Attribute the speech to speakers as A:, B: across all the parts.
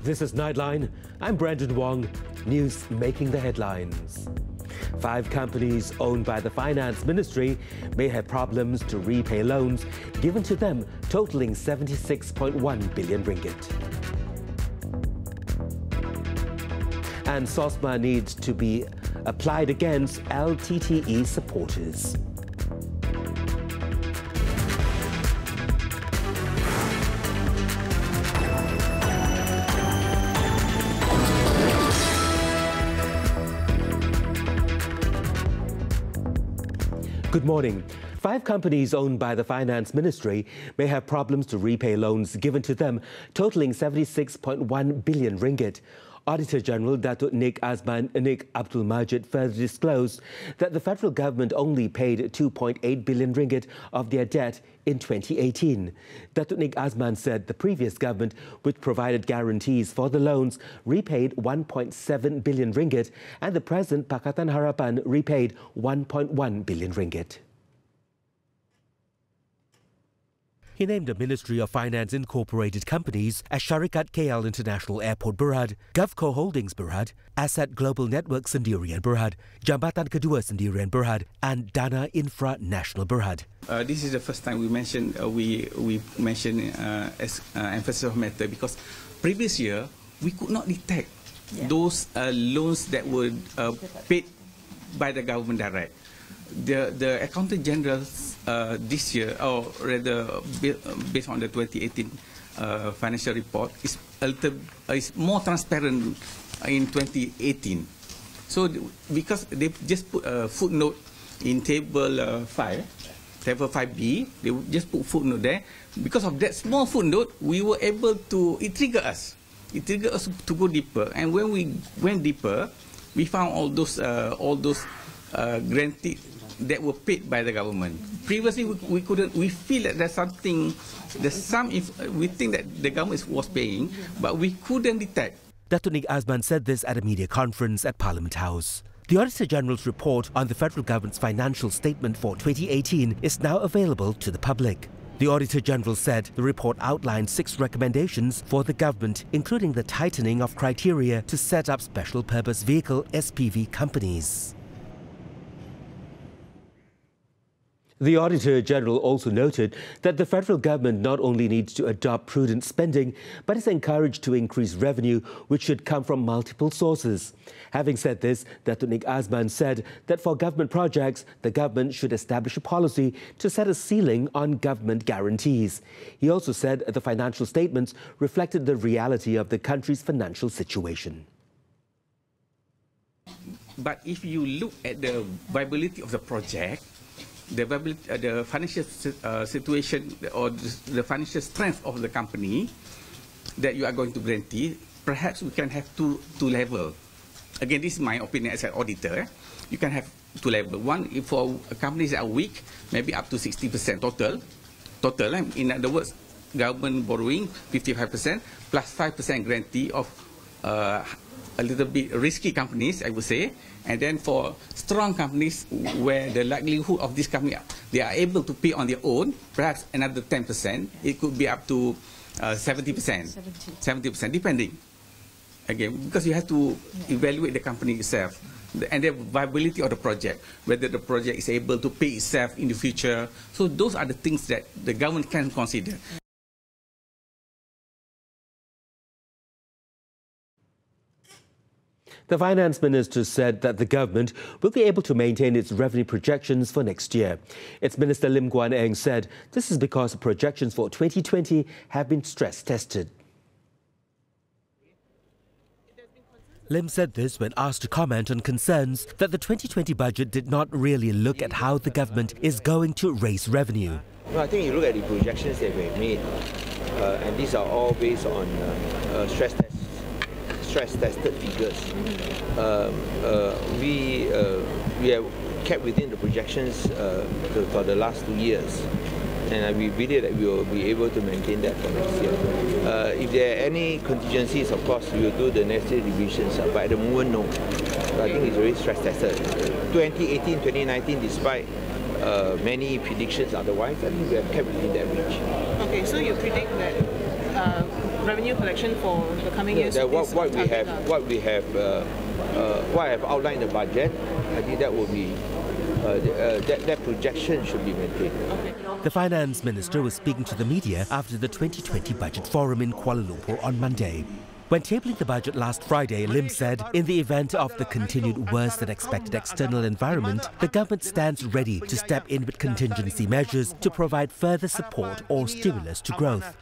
A: This is Nightline. I'm Brandon Wong. News making the headlines. 5 companies owned by the Finance Ministry may have problems to repay loans given to them totaling 76.1 billion ringgit. And SOSMA needs to be applied against LTTE supporters. Good morning. 5 companies owned by the Finance Ministry may have problems to repay loans given to them totaling 76.1 billion ringgit. Auditor General Datuk Nik Abdul Majid further disclosed that the federal government only paid 2.8 billion ringgit of their debt in 2018. Datuk Nik Azman said the previous government, which provided guarantees for the loans, repaid 1.7 billion ringgit and the present Pakatan Harapan repaid 1.1 billion ringgit. He named the Ministry of Finance incorporated companies as Syarikat KL International Airport Berhad, GovCo Holdings Berhad, Asset Global Network Sendirian Berhad, Jambatan Kedua Sendirian Berhad, and Dana Infra National Berhad.
B: This is the first time we mention as emphasis of matter, because previous year we could not detect those loans that were paid by the government direct. The Accountant General this year, or rather based on the 2018 financial report, is more transparent in 2018. So because they just put a footnote in table 5B, they just put footnote there. Because of that small footnote, we were able to, it triggered us to go deeper. And when we went deeper, we found all those granted that were paid by the government. Previously, we couldn't. We feel that we think that the government was paying, but we couldn't detect.
A: Datuk Nik Azman said this at a media conference at Parliament House. The Auditor General's report on the federal government's financial statement for 2018 is now available to the public. The Auditor General said the report outlined 6 recommendations for the government, including the tightening of criteria to set up special purpose vehicle SPV companies. The Auditor General also noted that the federal government not only needs to adopt prudent spending, but is encouraged to increase revenue, which should come from multiple sources. Having said this, Datuk Nik Azman said that for government projects, the government should establish a policy to set a ceiling on government guarantees. He also said the financial statements reflected the reality of the country's financial situation.
B: But if you look at the viability of the project, the financial situation or the financial strength of the company that you are going to guarantee, perhaps we can have two levels. Again, this is my opinion as an auditor. You can have 2 levels. One, if for companies that are weak, maybe up to 60% total. In other words, government borrowing 55% plus 5% guarantee of a little bit risky companies, I would say. And then for strong companies where the likelihood of this company, they are able to pay on their own, perhaps another 10%, it could be up to 70%, depending. Again, because you have to evaluate the company itself and the viability of the project, whether the project is able to pay itself in the future. So those are the things that the government can consider.
A: The Finance Minister said that the government will be able to maintain its revenue projections for next year. Its Minister Lim Guan Eng said this is because the projections for 2020 have been stress-tested. Lim said this when asked to comment on concerns that the 2020 budget did not really look at how the government is going to raise revenue.
C: No, I think you look at the projections that we've made, and these are all based on stress-tested figures. We have kept within the projections for the last 2 years, and we believe that we will be able to maintain that for next year. If there are any contingencies, of course, we will do the necessary revisions, but at the moment, no. So I think it's very stress-tested. 2018, 2019, despite many predictions otherwise, I think we have kept within that range.
D: Okay, so you predict that revenue collection for the coming years?
C: What I have outlined in the budget, I think that will be that projection should be maintained.
D: Okay.
A: The finance minister was speaking to the media after the 2020 budget forum in Kuala Lumpur on Monday. When tabling the budget last Friday, Lim said, in the event of the continued worse than expected external environment, the government stands ready to step in with contingency measures to provide further support or stimulus to growth.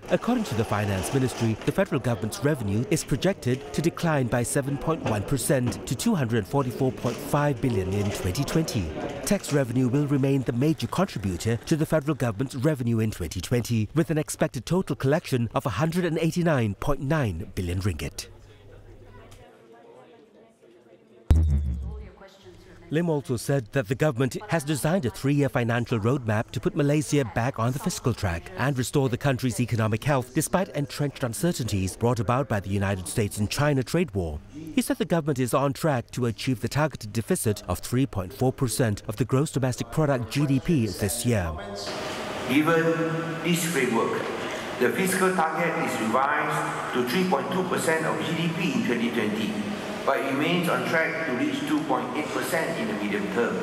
A: According to the finance ministry, the federal government's revenue is projected to decline by 7.1% to 244.5 billion in 2020. Tax revenue will remain the major contributor to the federal government's revenue in 2020, with an expected total collection of 189.9 billion ringgit. Lim also said that the government has designed a 3-year financial roadmap to put Malaysia back on the fiscal track and restore the country's economic health despite entrenched uncertainties brought about by the United States and China trade war. He said the government is on track to achieve the targeted deficit of 3.4% of the gross domestic product GDP this year.
E: Given this framework, the fiscal target is revised to 3.2% of GDP in 2020, but it remains on track to reach 2.8% in the medium term.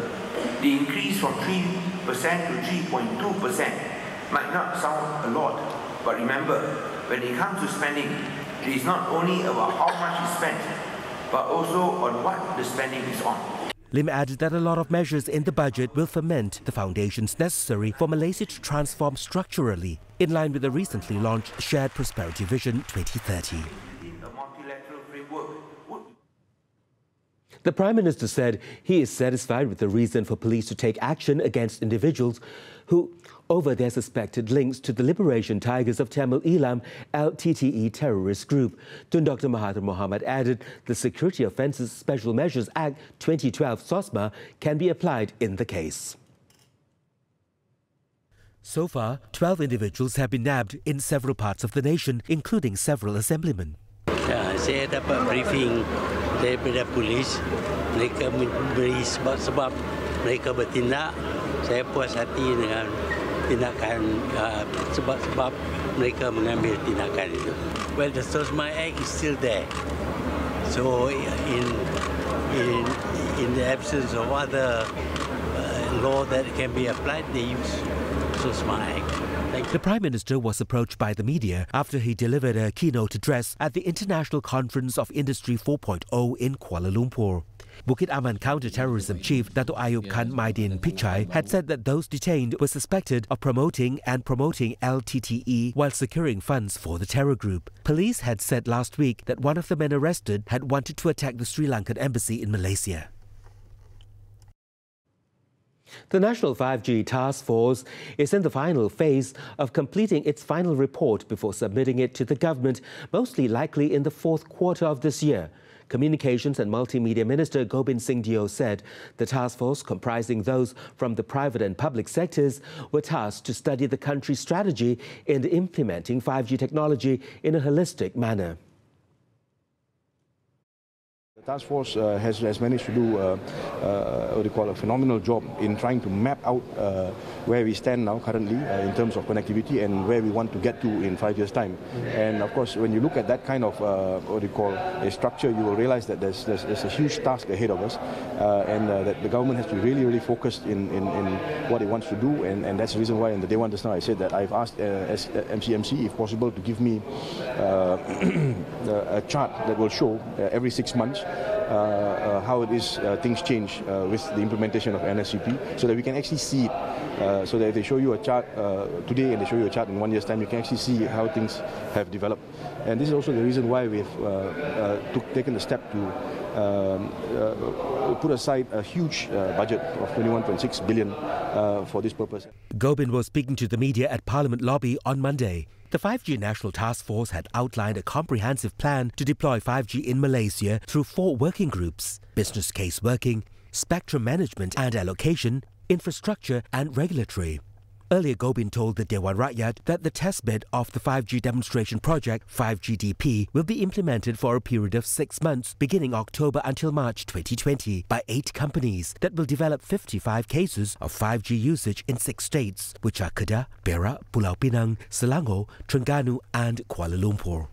E: The increase from 3% to 3.2% might not sound a lot, but remember, when it comes to spending, it is not only about how much is spent, but also on what the spending is on.
A: Lim added that a lot of measures in the budget will foment the foundations necessary for Malaysia to transform structurally, in line with the recently launched Shared Prosperity Vision 2030. The Prime Minister said he is satisfied with the reason for police to take action against individuals who, over their suspected links to the Liberation Tigers of Tamil Eelam LTTE terrorist group. Tun Dr. Mahathir Mohamad added the Security Offences Special Measures Act 2012 SOSMA can be applied in the case. So far, 12 individuals have been nabbed in several parts of the nation, including several assemblymen.
F: Saya dapat briefing daripada polis, mereka memberi sebab-sebab mereka bertindak. Saya puas hati dengan tindakan sebab-sebab mereka mengambil tindakan itu. Well, the SOSMA Act is still there. So in the absence of other law that can be applied, they use SOSMA Act.
A: The Prime Minister was approached by the media after he delivered a keynote address at the International Conference of Industry 4.0 in Kuala Lumpur. Bukit Aman Counter-Terrorism Chief Dato' Ayub Khan Maidin Pichai had said that those detained were suspected of promoting LTTE while securing funds for the terror group. Police had said last week that one of the men arrested had wanted to attack the Sri Lankan embassy in Malaysia. The National 5G Task Force is in the final phase of completing its final report before submitting it to the government, mostly likely in the fourth quarter of this year. Communications and Multimedia Minister Gobind Singh Dio said the task force, comprising those from the private and public sectors, were tasked to study the country's strategy in implementing 5G technology in a holistic manner.
G: The task force has managed to do what they call a phenomenal job in trying to map out where we stand now currently in terms of connectivity and where we want to get to in 5 years' time. And of course, when you look at that kind of what they call a structure, you will realize that there's a huge task ahead of us, and that the government has to be really focused in what it wants to do, and that's the reason why in the day one just now I said that I've asked MCMC if possible to give me a chart that will show every 6 months how it is things change with the implementation of NSCP, so that we can actually see it. So that if they show you a chart today and they show you a chart in 1 year's time, you can actually see how things have developed. And this is also the reason why we've taken the step to put aside a huge budget of 21.6 billion for this purpose.
A: Gobind was speaking to the media at Parliament Lobby on Monday. The 5G National Task Force had outlined a comprehensive plan to deploy 5G in Malaysia through 4 working groups: business case working, spectrum management and allocation, infrastructure and regulatory. Earlier, Gobin told the Dewan Rakyat that the testbed of the 5G demonstration project, 5GDP, will be implemented for a period of 6 months, beginning October until March 2020, by 8 companies that will develop 55 cases of 5G usage in 6 states, which are Kedah, Perak, Pulau Pinang, Selangor, Terengganu and Kuala Lumpur.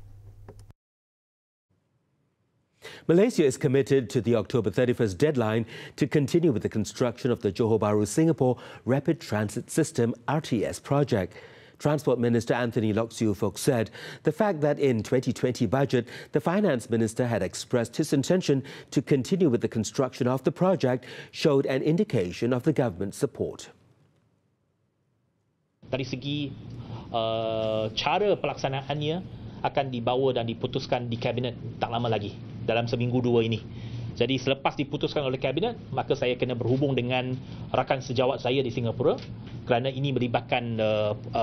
A: Malaysia is committed to the October 31st deadline to continue with the construction of the Johor Bahru Singapore Rapid Transit System RTS project. Transport Minister Anthony Loke Siu Fook said the fact that in 2020 budget, the Finance Minister had expressed his intention to continue with the construction of the project showed an indication of the government's support.
H: Dari segi cara pelaksanaannya akan dibawa dan diputuskan di Kabinet tak lama lagi, dalam seminggu 2 ini. Jadi selepas diputuskan oleh Kabinet, maka saya kena berhubung dengan rakan sejawat saya di Singapura kerana ini melibatkan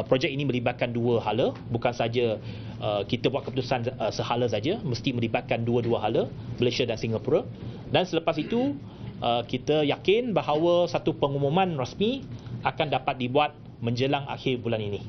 H: projek ini melibatkan 2 hala, bukan saja kita buat keputusan sehala saja, mesti melibatkan dua-dua hala, Malaysia dan Singapura. Dan selepas itu kita yakin bahawa satu pengumuman rasmi akan dapat dibuat menjelang akhir bulan ini.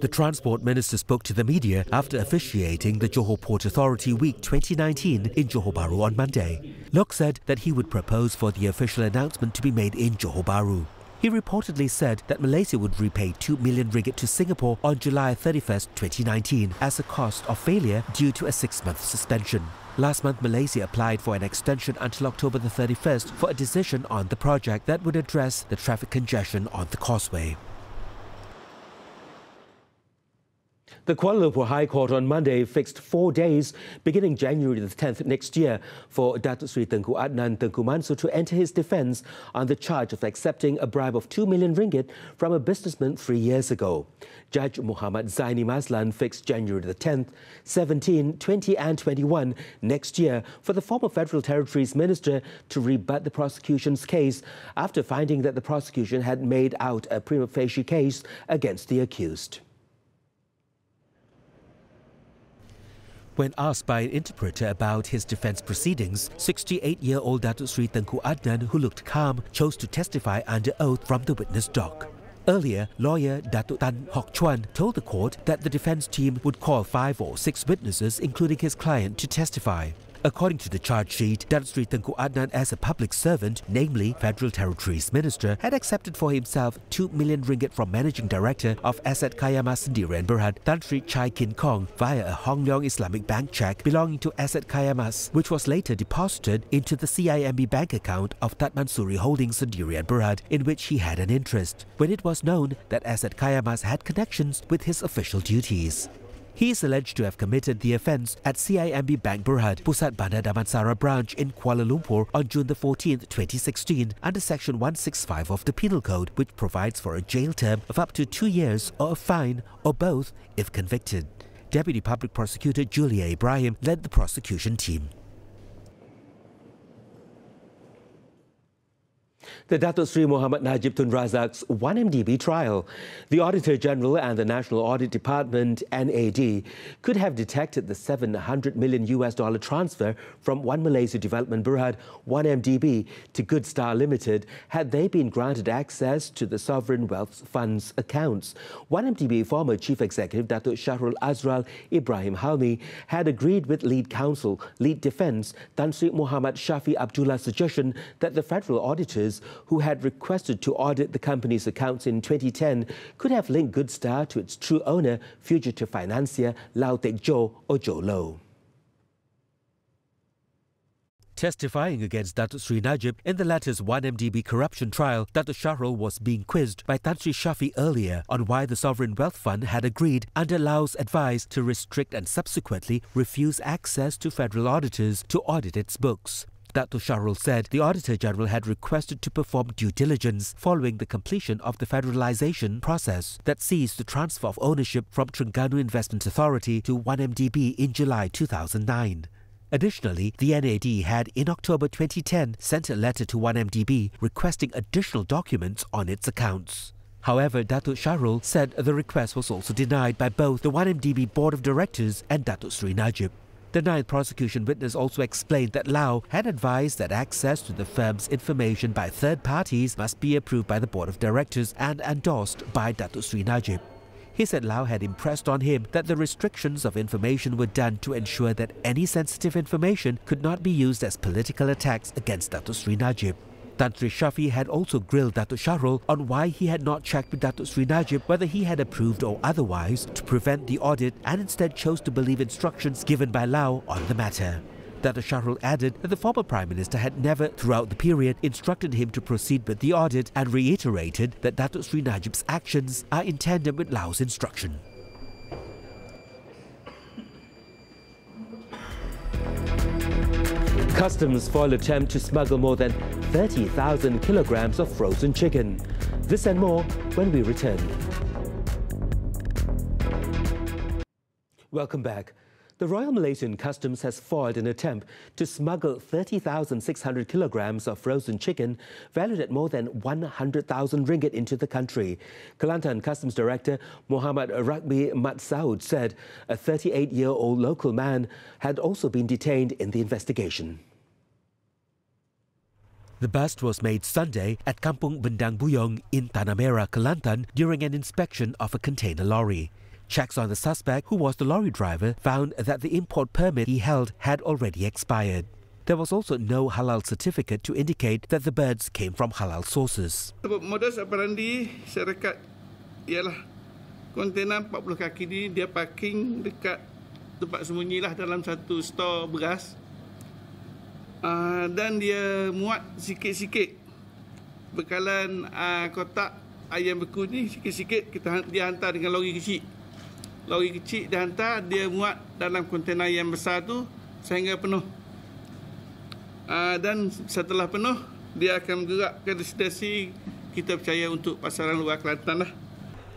A: The Transport Minister spoke to the media after officiating the Johor Port Authority Week 2019 in Johor Bahru on Monday. Loke said that he would propose for the official announcement to be made in Johor Bahru. He reportedly said that Malaysia would repay 2 million ringgit to Singapore on July 31st, 2019 as a cost of failure due to a 6-month suspension. Last month, Malaysia applied for an extension until October the 31st for a decision on the project that would address the traffic congestion on the causeway. The Kuala Lumpur High Court on Monday fixed 4 days, beginning January the 10th next year, for Datuk Seri Tengku Adnan Tengku Mansur to enter his defence on the charge of accepting a bribe of 2 million ringgit from a businessman 3 years ago. Judge Muhammad Zaini Mazlan fixed January the 10th, 17, 20 and 21 next year for the former Federal Territories Minister to rebut the prosecution's case after finding that the prosecution had made out a prima facie case against the accused. When asked by an interpreter about his defence proceedings, 68-year-old Datuk Seri Tengku Adnan, who looked calm, chose to testify under oath from the witness dock. Earlier, lawyer Datuk Tan Hock Chuan told the court that the defence team would call 5 or 6 witnesses, including his client, to testify. According to the charge sheet, Datuk Seri Tengku Adnan, as a public servant, namely Federal Territories Minister, had accepted for himself 2 million ringgit from Managing Director of Asset Kayamas Sendirian Berhad, Tan Sri Chai Kin Kong, via a Hong Leong Islamic Bank cheque belonging to Asset Kayamas, which was later deposited into the CIMB bank account of Tat Mansuri Holdings Sendirian Berhad, in which he had an interest, when it was known that Asset Kayamas had connections with his official duties. He is alleged to have committed the offence at CIMB Bank Berhad, Pusat Bandar Damansara branch in Kuala Lumpur on June the 14th, 2016 under Section 165 of the Penal Code, which provides for a jail term of up to 2 years or a fine or both if convicted. Deputy Public Prosecutor Julia Ibrahim led the prosecution team. The Datuk Seri Muhammad Najib Tun Razak's 1MDB trial. The Auditor General and the National Audit Department, NAD, could have detected the $700 million transfer from One Malaysia Development Berhad, 1MDB, to Good Star Limited had they been granted access to the Sovereign Wealth Fund's accounts. 1MDB former Chief Executive Datuk Shahrul Azral Ibrahim Halmi had agreed with Lead Counsel, Lead Defence, Tan Sri Muhammad Shafi Abdullah's suggestion that the federal auditors who had requested to audit the company's accounts in 2010 could have linked Good Star to its true owner, fugitive financier Lau Tek Jo or Jo Lo. Testifying against Datuk Seri Najib in the latter's 1MDB corruption trial, Datuk Shahrul was being quizzed by Tan Sri Shafi earlier on why the Sovereign Wealth Fund had agreed, under Lau's advice, to restrict and subsequently refuse access to federal auditors to audit its books. Datuk Shahrul said the Auditor General had requested to perform due diligence following the completion of the federalisation process that sees the transfer of ownership from Terengganu Investment Authority to 1MDB in July 2009. Additionally, the NAD had in October 2010 sent a letter to 1MDB requesting additional documents on its accounts. However, Datuk Shahrul said the request was also denied by both the 1MDB Board of Directors and Datuk Seri Najib. The ninth prosecution witness also explained that Lau had advised that access to the firm's information by third parties must be approved by the board of directors and endorsed by Datuk Sri Najib. He said Lau had impressed on him that the restrictions of information were done to ensure that any sensitive information could not be used as political attacks against Datuk Sri Najib. Tan Sri Shafi had also grilled Datuk Shahrul on why he had not checked with Datuk Sri Najib whether he had approved or otherwise to prevent the audit and instead chose to believe instructions given by Lau on the matter. Datuk Shahrul added that the former Prime Minister had never, throughout the period, instructed him to proceed with the audit and reiterated that Datuk Sri Najib's actions are in tandem with Lau's instruction. Customs foil attempt to smuggle more than 30,000 kilograms of frozen chicken. This and more when we return. Welcome back. The Royal Malaysian Customs has foiled an attempt to smuggle 30,600 kilograms of frozen chicken valued at more than 100,000 ringgit into the country. Kelantan Customs Director Muhammad Rakbi Mat Saud said a 38-year-old local man had also been detained in the investigation. The bust was made Sunday at Kampung Bendang Buyong in Tanah Merah, Kelantan during an inspection of a container lorry. Checks on the suspect, who was the lorry driver, found that the import permit he held had already expired. There was also no halal certificate to indicate that the birds came from halal sources.
I: Modus operandi syarikat ialah kontena 40 kaki ni dia parking dekat tempat sembunyilah dalam satu stor beras. Dan dia muat sikit-sikit bekalan kotak ayam beku ni sikit-sikit dia hantar dengan lori kecil. Lori kecil dia hantar, dia muat dalam kontena yang besar tu sehingga penuh. Dan setelah penuh, dia akan bergerak ke destinasi kita percaya untuk pasaran luar Kelantan lah.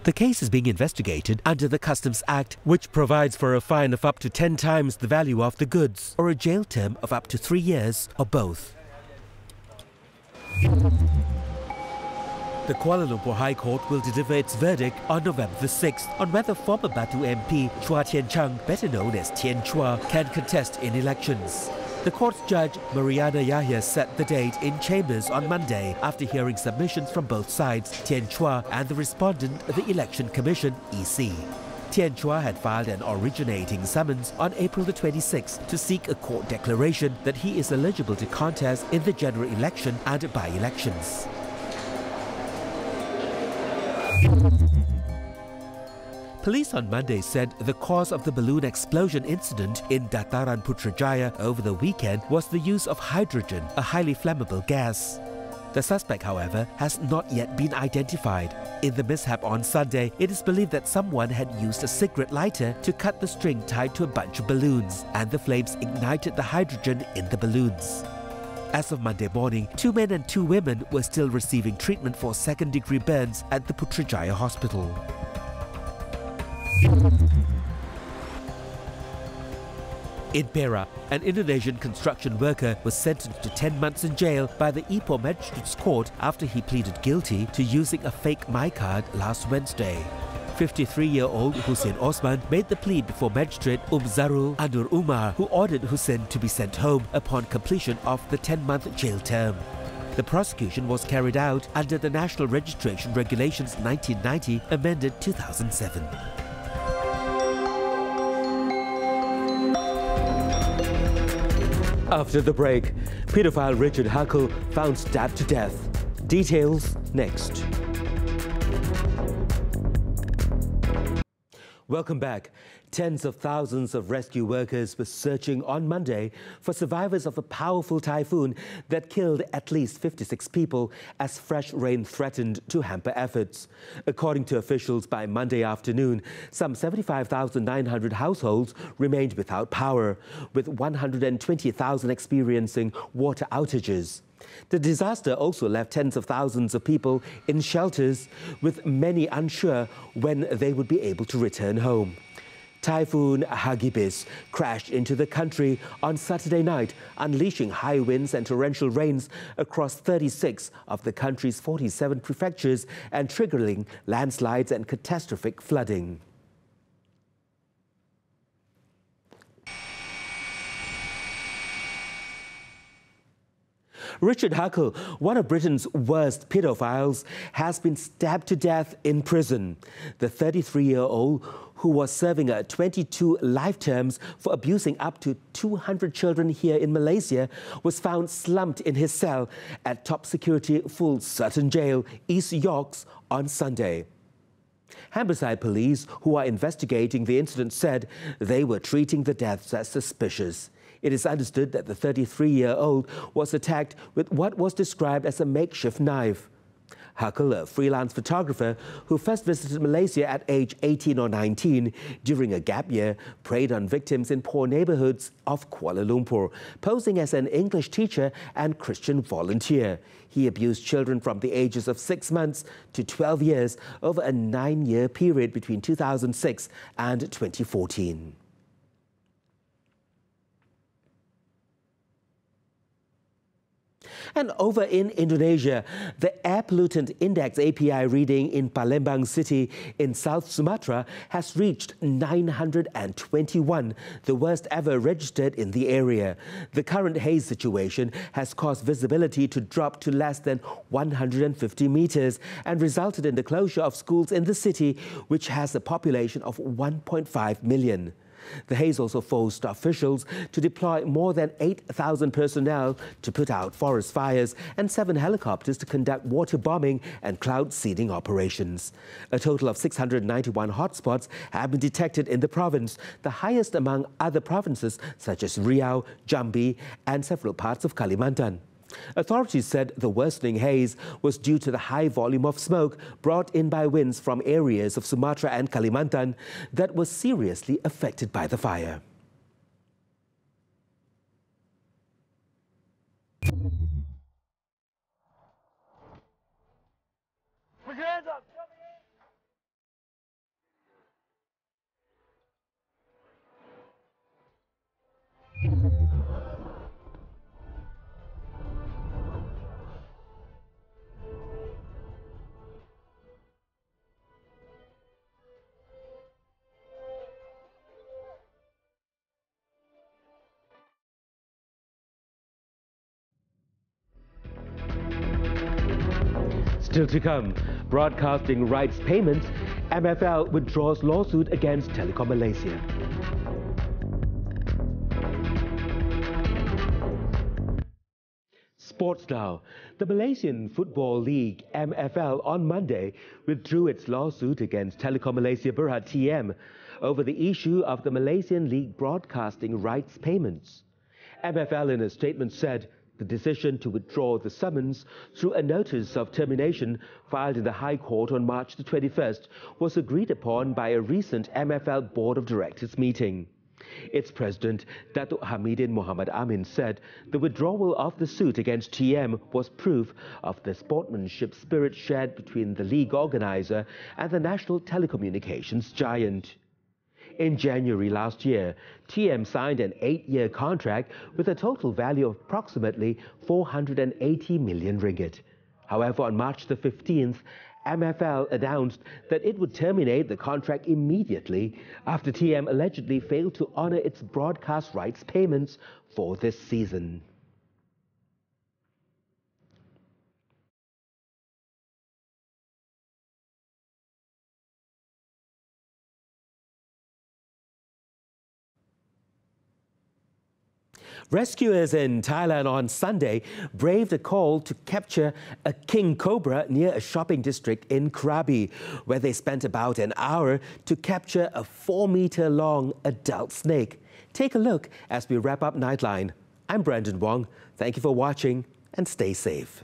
A: The case is being investigated under the Customs Act, which provides for a fine of up to 10 times the value of the goods or a jail term of up to 3 years or both. The Kuala Lumpur High Court will deliver its verdict on November the 6th on whether former Batu MP Chua Tian Chang, better known as Tian Chua, can contest in elections. The court's judge, Mariana Yahya, set the date in chambers on Monday after hearing submissions from both sides, Tian Chua and the respondent, the Election Commission, EC. Tian Chua had filed an originating summons on April the 26th to seek a court declaration that he is eligible to contest in the general election and by-elections. Police on Monday said the cause of the balloon explosion incident in Dataran Putrajaya over the weekend was the use of hydrogen, a highly flammable gas. The suspect, however, has not yet been identified. In the mishap on Sunday, it is believed that someone had used a cigarette lighter to cut the string tied to a bunch of balloons, and the flames ignited the hydrogen in the balloons. As of Monday morning, 2 men and 2 women were still receiving treatment for second-degree burns at the Putrajaya Hospital. In Perak, an Indonesian construction worker was sentenced to 10 months in jail by the Ipoh Magistrates Court after he pleaded guilty to using a fake MyCard last Wednesday. 53-year-old Hussein Osman made the plea before Magistrate Zarul Anur Umar, who ordered Hussein to be sent home upon completion of the 10-month jail term. The prosecution was carried out under the National Registration Regulations 1990, amended 2007. After the break, paedophile Richard Huckle found stabbed to death. Details next. Welcome back. Tens of thousands of rescue workers were searching on Monday for survivors of a powerful typhoon that killed at least 56 people as fresh rain threatened to hamper efforts. According to officials, by Monday afternoon, some 75,900 households remained without power, with 120,000 experiencing water outages. The disaster also left tens of thousands of people in shelters, with many unsure when they would be able to return home. Typhoon Hagibis crashed into the country on Saturday night, unleashing high winds and torrential rains across 36 of the country's 47 prefectures and triggering landslides and catastrophic flooding. Richard Huckle, one of Britain's worst pedophiles, has been stabbed to death in prison. The 33-year-old, who was serving 22 life terms for abusing up to 200 children here in Malaysia, was found slumped in his cell at top security Full Sutton Jail, East Yorks, on Sunday. Humberside police, who are investigating the incident, said they were treating the deaths as suspicious. It is understood that the 33-year-old was attacked with what was described as a makeshift knife. Huckle, a freelance photographer who first visited Malaysia at age 18 or 19 during a gap year, preyed on victims in poor neighborhoods of Kuala Lumpur, posing as an English teacher and Christian volunteer. He abused children from the ages of 6 months to 12 years over a 9-year period between 2006 and 2014. And over in Indonesia, the Air Pollutant Index API reading in Palembang City in South Sumatra has reached 921, the worst ever registered in the area. The current haze situation has caused visibility to drop to less than 150 meters and resulted in the closure of schools in the city, which has a population of 1.5 million. The haze also forced officials to deploy more than 8,000 personnel to put out forest fires and 7 helicopters to conduct water bombing and cloud seeding operations. A total of 691 hotspots have been detected in the province, the highest among other provinces such as Riau, Jambi and several parts of Kalimantan. Authorities said the worsening haze was due to the high volume of smoke brought in by winds from areas of Sumatra and Kalimantan that were seriously affected by the fire. Put your hands up! Still to come, broadcasting rights payments, MFL withdraws lawsuit against Telecom Malaysia. Sports now. The Malaysian Football League, MFL, on Monday withdrew its lawsuit against Telecom Malaysia Berhad TM over the issue of the Malaysian League broadcasting rights payments. MFL in a statement said the decision to withdraw the summons through a notice of termination filed in the High Court on March the 21st was agreed upon by a recent MFL Board of Directors meeting. Its president, Datuk Hamidin Muhammad Amin, said the withdrawal of the suit against TM was proof of the sportsmanship spirit shared between the league organizer and the national telecommunications giant. In January last year, TM signed an 8-year contract with a total value of approximately 480 million ringgit. However, on March the 15th, MFL announced that it would terminate the contract immediately after TM allegedly failed to honor its broadcast rights payments for this season. Rescuers in Thailand on Sunday braved a call to capture a king cobra near a shopping district in Krabi, where they spent about an hour to capture a 4-meter-long adult snake. Take a look as we wrap up Nightline. I'm Brandon Wong. Thank you for watching and stay safe.